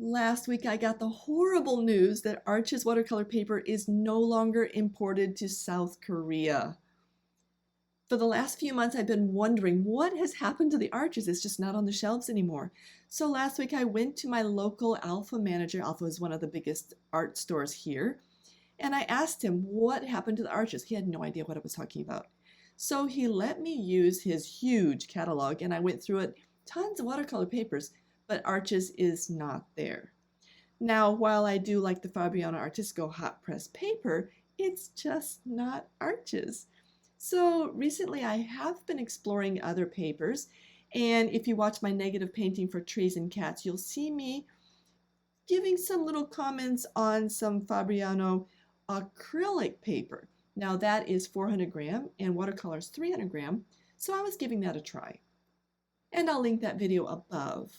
Last week I got the horrible news that Arches watercolor paper is no longer imported to South Korea. For the last few months I've been wondering what has happened to the Arches. It's just not on the shelves anymore. So last week I went to my local Alpha manager. Alpha is one of the biggest art stores here. And I asked him what happened to the Arches. He had no idea what I was talking about. So he let me use his huge catalog and I went through it. Tons of watercolor papers, but Arches is not there. Now, while I do like the Fabriano Artistico hot press paper, it's just not Arches. So recently I have been exploring other papers, and if you watch my negative painting for trees and cats, you'll see me giving some little comments on some Fabriano acrylic paper. Now that is 400 gram and watercolor is 300 gram, so I was giving that a try. And I'll link that video above.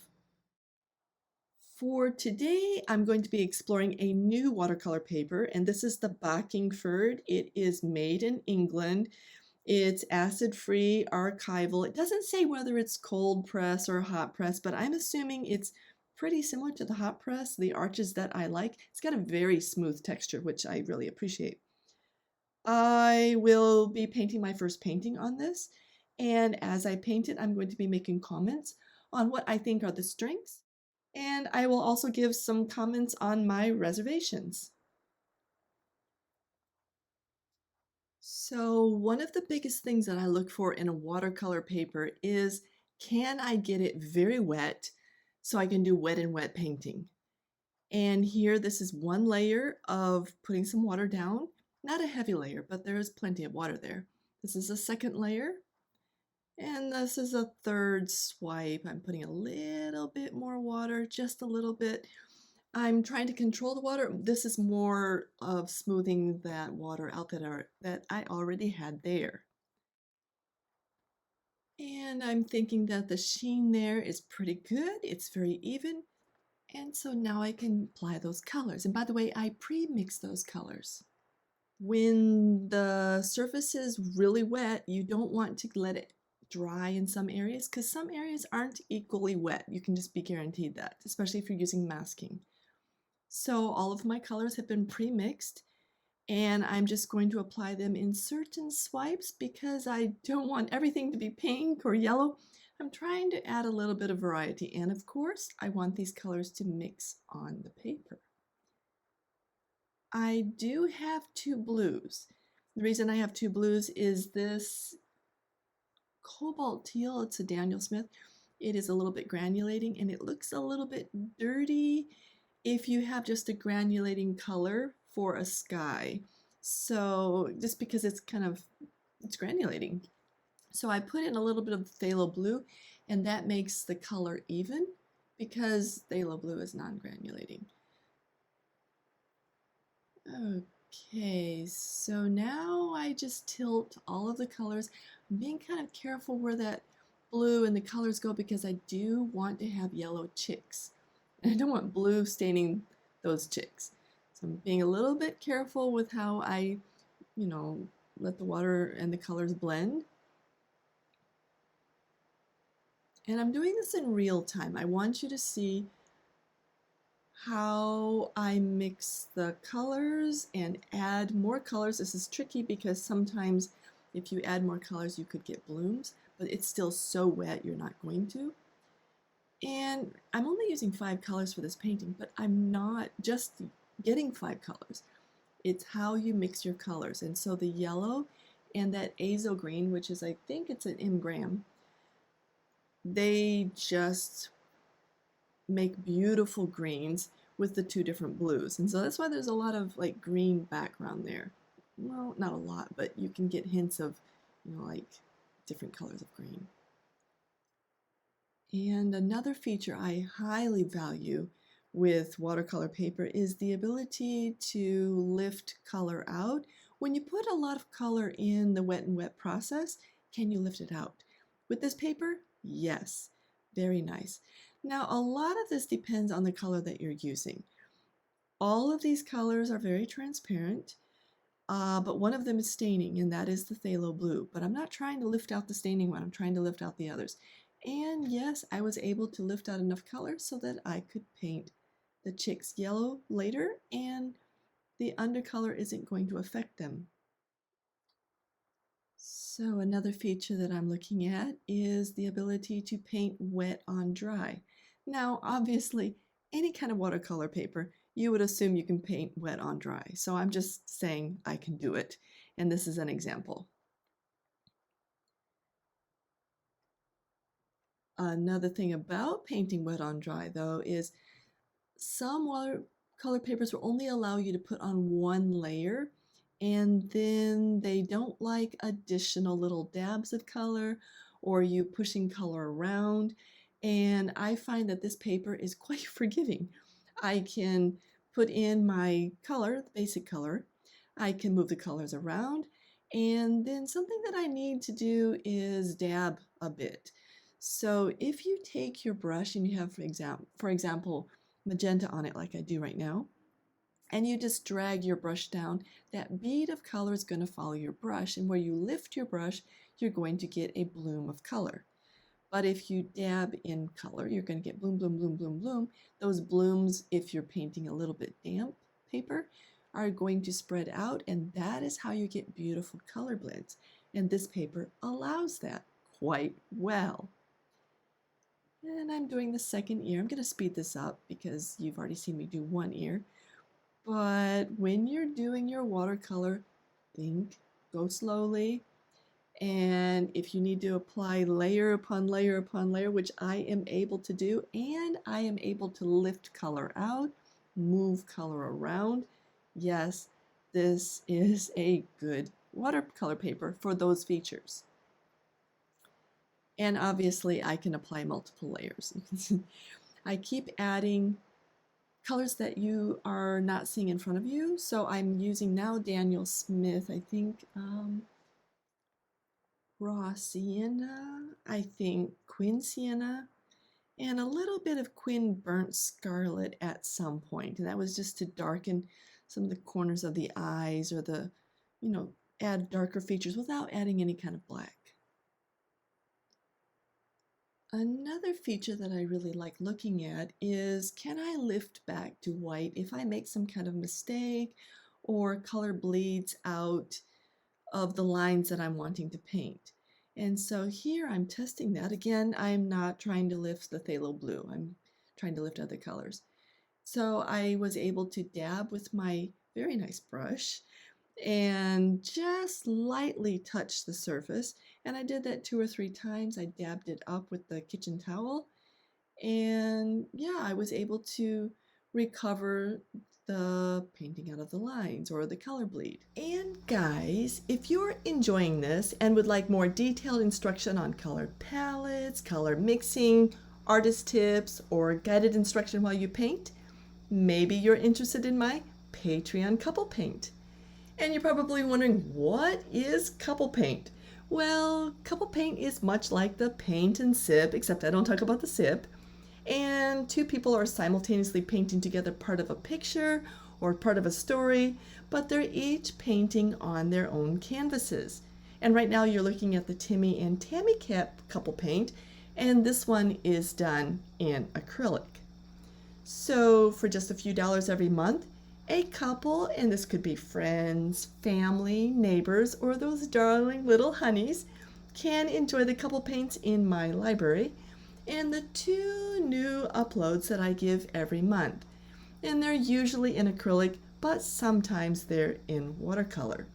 For today, I'm going to be exploring a new watercolor paper, and this is the Bockingford. It is made in England. It's acid-free, archival. It doesn't say whether it's cold press or hot press, but I'm assuming it's pretty similar to the hot press, the Arches that I like. It's got a very smooth texture, which I really appreciate. I will be painting my first painting on this, and as I paint it, I'm going to be making comments on what I think are the strengths, and I will also give some comments on my reservations. So one of the biggest things that I look for in a watercolor paper is, can I get it very wet so I can do wet and wet painting? And here, this is one layer of putting some water down. Not a heavy layer, but there is plenty of water there. This is a second layer. And this is a third swipe. I'm putting a little bit more water, just a little bit. I'm trying to control the water. This is more of smoothing that water out that I already had there. And I'm thinking that the sheen there is pretty good. It's very even. And so now I can apply those colors. And by the way, I pre-mix those colors. When the surface is really wet, you don't want to let it dry in some areas because some areas aren't equally wet. You can just be guaranteed that, especially if you're using masking. So all of my colors have been pre-mixed, and I'm just going to apply them in certain swipes because I don't want everything to be pink or yellow. I'm trying to add a little bit of variety, and of course I want these colors to mix on the paper. I do have two blues. The reason I have two blues is this cobalt teal. It's a Daniel Smith. It is a little bit granulating and it looks a little bit dirty if you have just a granulating color for a sky. So just because it's granulating. So I put in a little bit of phthalo blue, and that makes the color even because phthalo blue is non-granulating. Okay, so now I just tilt all of the colors. I'm being kind of careful where that blue and the colors go because I do want to have yellow chicks. And I don't want blue staining those chicks. So I'm being a little bit careful with how I, let the water and the colors blend. And I'm doing this in real time. I want you to see how I mix the colors and add more colors. This is tricky because sometimes if you add more colors you could get blooms, but it's still so wet you're not going to. And I'm only using 5 colors for this painting, but I'm not just getting 5 colors. It's how you mix your colors. And so the yellow and that azo green, which is, I think it's an M gram, they just make beautiful greens with the 2 different blues. And so that's why there's a lot of like green background there. Well, not a lot, but you can get hints of, like different colors of green. And another feature I highly value with watercolor paper is the ability to lift color out. When you put a lot of color in the wet and wet process, can you lift it out? With this paper, yes, very nice. Now, a lot of this depends on the color that you're using. All of these colors are very transparent, but one of them is staining, and that is the phthalo blue. But I'm not trying to lift out the staining one, I'm trying to lift out the others. And yes, I was able to lift out enough color so that I could paint the chicks yellow later, and the undercolor isn't going to affect them. So another feature that I'm looking at is the ability to paint wet on dry. Now, obviously, any kind of watercolor paper, you would assume you can paint wet on dry. So I'm just saying I can do it. And this is an example. Another thing about painting wet on dry, though, is some watercolor papers will only allow you to put on one layer, and then they don't like additional little dabs of color or you pushing color around. And I find that this paper is quite forgiving. I can put in my color, the basic color, I can move the colors around, and then something that I need to do is dab a bit. So if you take your brush and you have, for example, magenta on it like I do right now, and you just drag your brush down, that bead of color is going to follow your brush, and where you lift your brush, you're going to get a bloom of color. But if you dab in color, you're going to get bloom, bloom, bloom, bloom, bloom. Those blooms, if you're painting a little bit damp paper, are going to spread out, and that is how you get beautiful color blends. And this paper allows that quite well. And I'm doing the second ear. I'm going to speed this up because you've already seen me do one ear. But when you're doing your watercolor, go slowly. And if you need to apply layer upon layer upon layer, which I am able to do, and I am able to lift color out, move color around, yes, this is a good watercolor paper for those features. And obviously I can apply multiple layers. I keep adding colors that you are not seeing in front of you. So I'm using now Daniel Smith, I think raw sienna, I think Quin sienna, and a little bit of Quin burnt scarlet at some point. And that was just to darken some of the corners of the eyes or add darker features without adding any kind of black. Another feature that I really like looking at is, can I lift back to white if I make some kind of mistake or color bleeds out of the lines that I'm wanting to paint? And so here I'm testing that. Again, I'm not trying to lift the phthalo blue. I'm trying to lift other colors. So I was able to dab with my very nice brush and just lightly touch the surface. And I did that 2 or 3 times. I dabbed it up with the kitchen towel. And yeah, I was able to recover the painting out of the lines or the color bleed. And guys, if you're enjoying this and would like more detailed instruction on colored palettes, color mixing, artist tips, or guided instruction while you paint, maybe you're interested in my Patreon couple paint. And you're probably wondering, what is couple paint? Well, couple paint is much like the paint and sip, except I don't talk about the sip. And 2 people are simultaneously painting together part of a picture or part of a story, but they're each painting on their own canvases. And right now you're looking at the Timmy and Tammy Cap couple paint, and this one is done in acrylic. So for just a few dollars every month, a couple, and this could be friends, family, neighbors, or those darling little honeys, can enjoy the couple paints in my library and the 2 new uploads that I give every month. And they're usually in acrylic, but sometimes they're in watercolor.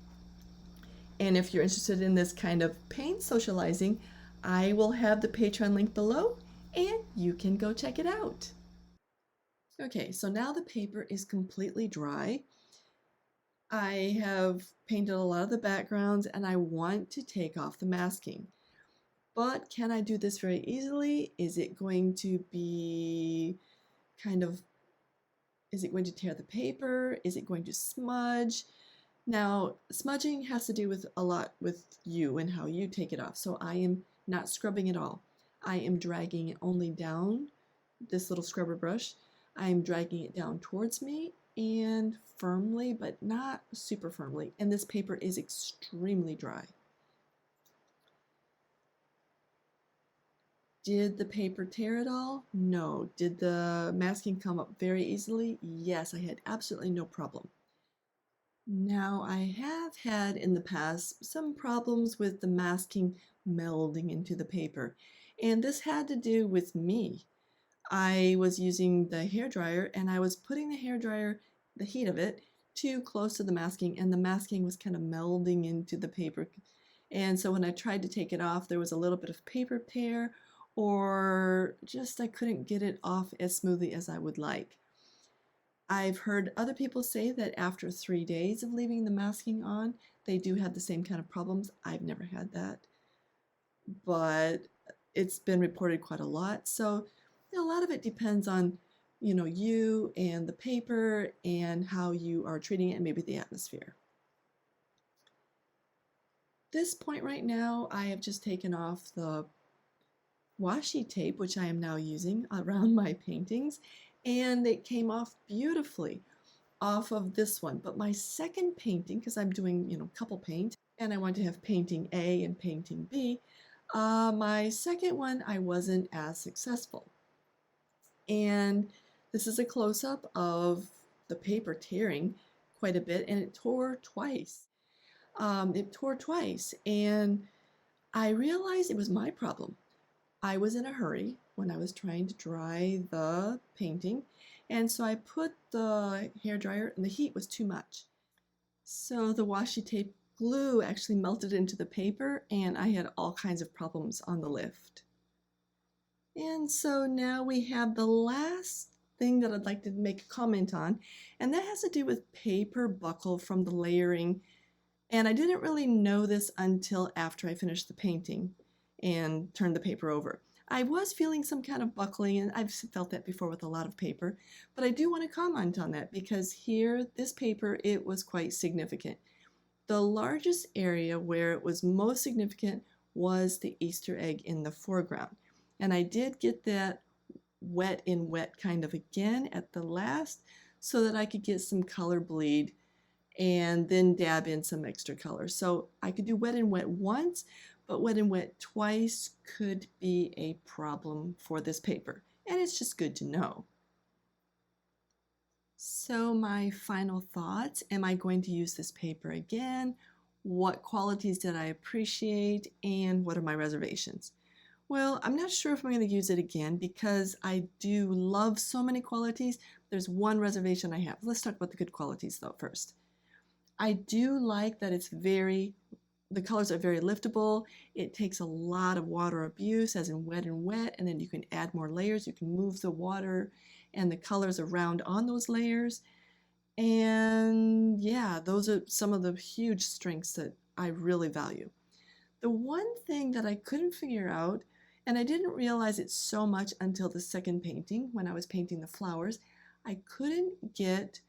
And if you're interested in this kind of paint socializing, I will have the Patreon link below and you can go check it out. Okay, so now the paper is completely dry. I have painted a lot of the backgrounds and I want to take off the masking. But can I do this very easily? Is it going to be is it going to tear the paper? Is it going to smudge? Now, smudging has to do with a lot with you and how you take it off. So I am not scrubbing at all. I am dragging it only down, this little scrubber brush. I'm dragging it down towards me and firmly, but not super firmly. And this paper is extremely dry. Did the paper tear at all? No. Did the masking come up very easily? Yes, I had absolutely no problem. Now, I have had in the past some problems with the masking melding into the paper, and this had to do with me. I was using the hairdryer and I was putting the hairdryer, the heat of it, too close to the masking, and the masking was kind of melding into the paper. And so when I tried to take it off, there was a little bit of paper tear, or just I couldn't get it off as smoothly as I would like. I've heard other people say that after 3 days of leaving the masking on, they do have the same kind of problems. I've never had that, but it's been reported quite a lot. So a lot of it depends on, you and the paper and how you are treating it and maybe the atmosphere. This point right now, I have just taken off the washi tape, which I am now using around my paintings, and it came off beautifully off of this one. But my second painting, because I'm doing, couple paint, and I want to have painting A and painting B, my second one, I wasn't as successful. And this is a close-up of the paper tearing quite a bit, and it tore twice. And I realized it was my problem. I was in a hurry when I was trying to dry the painting, and so I put the hairdryer, and the heat was too much. So the washi tape glue actually melted into the paper, and I had all kinds of problems on the lift. And so now we have the last thing that I'd like to make a comment on, and that has to do with paper buckle from the layering. And I didn't really know this until after I finished the painting and turned the paper over. I was feeling some kind of buckling, and I've felt that before with a lot of paper, but I do want to comment on that because here, this paper, it was quite significant. The largest area where it was most significant was the Easter egg in the foreground. And I did get that wet in wet kind of again at the last so that I could get some color bleed and then dab in some extra color. So I could do wet and wet once, but wet and wet twice could be a problem for this paper. And it's just good to know. So my final thoughts, am I going to use this paper again? What qualities did I appreciate? And what are my reservations? Well, I'm not sure if I'm going to use it again because I do love so many qualities. There's one reservation I have. Let's talk about the good qualities though first. I do like that the colors are very liftable. It takes a lot of water abuse, as in wet and wet, and then you can add more layers. You can move the water and the colors around on those layers. And yeah, those are some of the huge strengths that I really value. The one thing that I couldn't figure out, and I didn't realize it so much until the second painting when I was painting the flowers, I couldn't get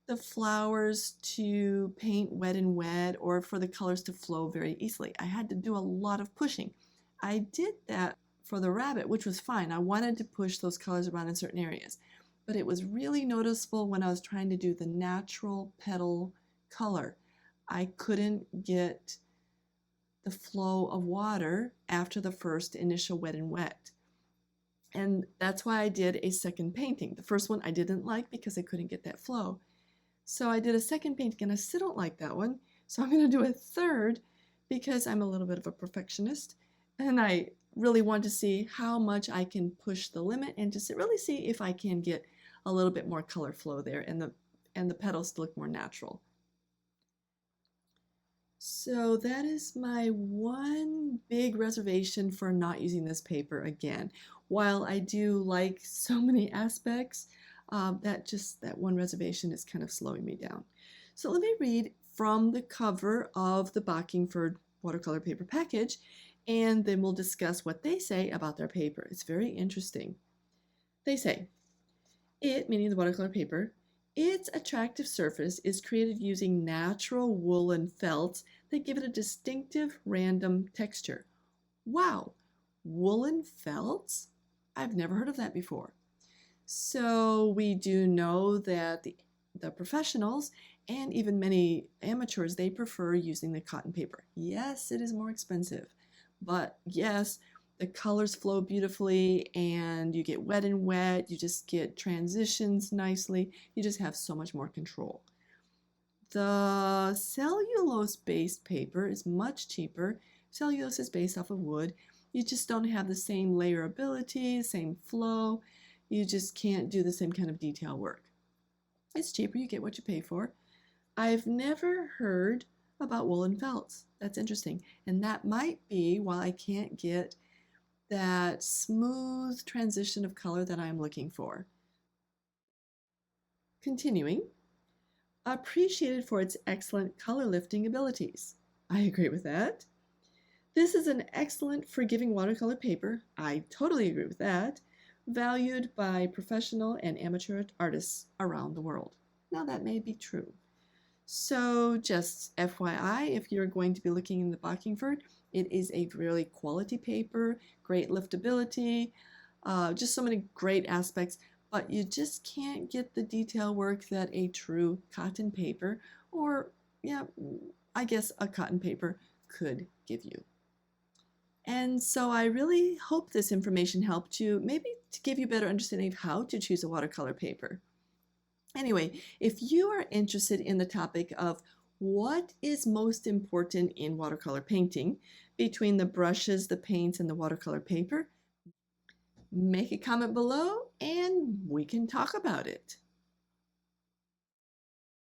the flowers to paint wet and wet or for the colors to flow very easily. I had to do a lot of pushing. I did that for the rabbit, which was fine. I wanted to push those colors around in certain areas, but it was really noticeable when I was trying to do the natural petal color. I couldn't get the flow of water after the first initial wet and wet. And that's why I did a second painting. The first one I didn't like because I couldn't get that flow. So I did a second painting and I still don't like that one. So I'm going to do a third because I'm a little bit of a perfectionist and I really want to see how much I can push the limit and just really see if I can get a little bit more color flow there and the petals to look more natural. So that is my one big reservation for not using this paper again. While I do like so many aspects, that one reservation is kind of slowing me down. So let me read from the cover of the Bockingford watercolor paper package, and then we'll discuss what they say about their paper. It's very interesting. They say, it, meaning the watercolor paper, its attractive surface is created using natural woolen felts that give it a distinctive random texture. Wow, woolen felts? I've never heard of that before. So we do know that the professionals and even many amateurs, they prefer using the cotton paper. Yes, it is more expensive, but yes, the colors flow beautifully and you get wet and wet. You just get transitions nicely. You just have so much more control. The cellulose-based paper is much cheaper. Cellulose is based off of wood. You just don't have the same layerability, same flow. You just can't do the same kind of detail work. It's cheaper, you get what you pay for. I've never heard about woolen felts. That's interesting. And that might be why I can't get that smooth transition of color that I'm looking for. Continuing, appreciated for its excellent color lifting abilities. I agree with that. This is an excellent forgiving watercolor paper. I totally agree with that. Valued by professional and amateur artists around the world. Now that may be true. So just FYI, if you're going to be looking in the Bockingford, it is a really quality paper, great liftability, just so many great aspects, but you just can't get the detail work that a true cotton paper, or yeah, I guess a cotton paper could give you. And so I really hope this information helped you, maybe to give you a better understanding of how to choose a watercolor paper. Anyway, if you are interested in the topic of what is most important in watercolor painting between the brushes, the paints, and the watercolor paper, make a comment below and we can talk about it.